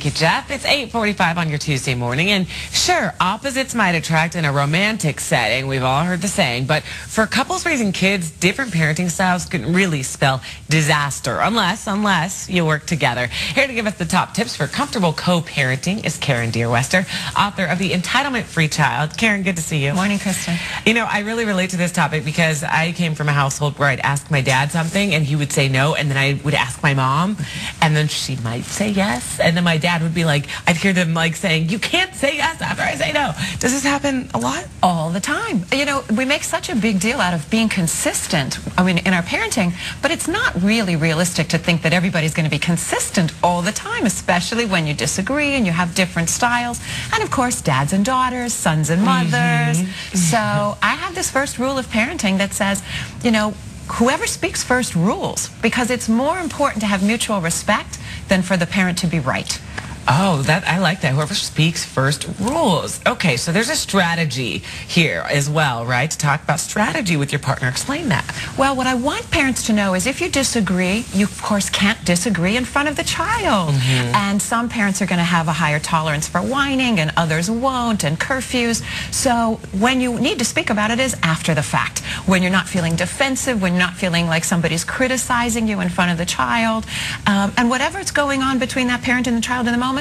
Thank you, Jeff. It's 8:45 on your Tuesday morning, and sure, opposites might attract in a romantic setting. We've all heard the saying, but for couples raising kids, different parenting styles can really spell disaster, unless you work together. Here to give us the top tips for comfortable co-parenting is Karen Deerwester, author of The Entitlement-Free Child. Karen, good to see you. Morning, Kristen. You know, I really relate to this topic because I came from a household where I'd ask my dad something, and he would say no, and then I would ask my mom, and then she might say yes, and then my dad would be like, I'd hear them like saying, you can't say yes after I say no. Does this happen a lot? All the time. You know, we make such a big deal out of being consistent, in our parenting, but it's not really realistic to think that everybody's going to be consistent all the time, especially when you disagree and you have different styles. And of course, dads and daughters, sons and mothers. So I have this first rule of parenting that says, you know, whoever speaks first rules, because it's more important to have mutual respect than for the parent to be right. Oh, I like that. Whoever speaks first rules. Okay, so there's a strategy here as well, right? To talk about strategy with your partner. Explain that. Well, what I want parents to know is if you disagree, you of course can't disagree in front of the child. And some parents are going to have a higher tolerance for whining and others won't, and curfews. So when you need to speak about it is after the fact, when you're not feeling defensive, when you're not feeling like somebody's criticizing you in front of the child. And whatever's going on between that parent and the child in the moment,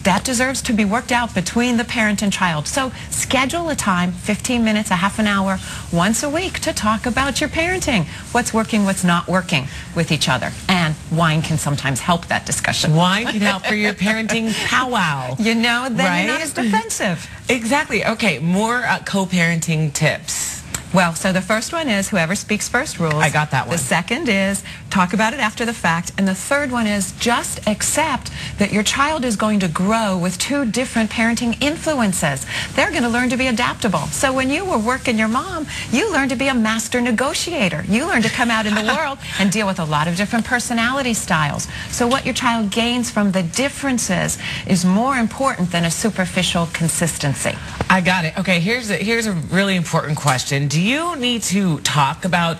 that deserves to be worked out between the parent and child. So schedule a time, 15 minutes, a half an hour, once a week to talk about your parenting. What's working, what's not working with each other. And wine can sometimes help that discussion. Wine can help for your parenting powwow. You know, then right? you're not as defensive. Exactly. Okay, more co-parenting tips. Well, so the first one is whoever speaks first rules. I got that one. The second is talk about it after the fact. And the third one is just accept that your child is going to grow with two different parenting influences. They're going to learn to be adaptable. So when you were working your mom, you learned to be a master negotiator. You learned to come out in the world and deal with a lot of different personality styles. So what your child gains from the differences is more important than a superficial consistency. I got it. Okay, here's a really important question. Do you need to talk about,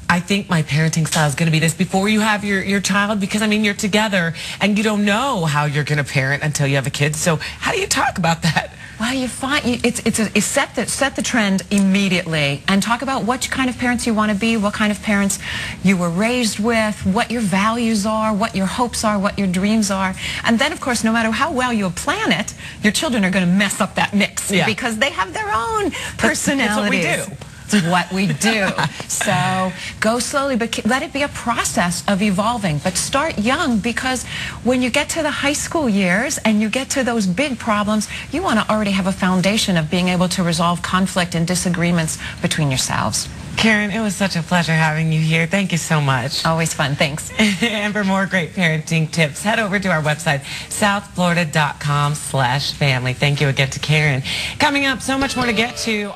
I think my parenting style is going to be this before you have your child? Because, I mean, you're together and you don't know how you're going to parent until you have a kid. So how do you talk about that? Well, you find it's set the trend immediately and talk about what kind of parents you want to be, what kind of parents you were raised with, what your values are, what your hopes are, what your dreams are. And then, of course, no matter how well you plan it, your children are going to mess up that mix because they have their own personalities. That's what we do. It's what we do. So go slowly, but let it be a process of evolving. But start young, because when you get to the high school years and you get to those big problems, you want to already have a foundation of being able to resolve conflict and disagreements between yourselves. Karen, it was such a pleasure having you here. Thank you so much. Always fun. Thanks. And for more great parenting tips, head over to our website, southflorida.com/family. Thank you again to Karen. Coming up, so much more to get to.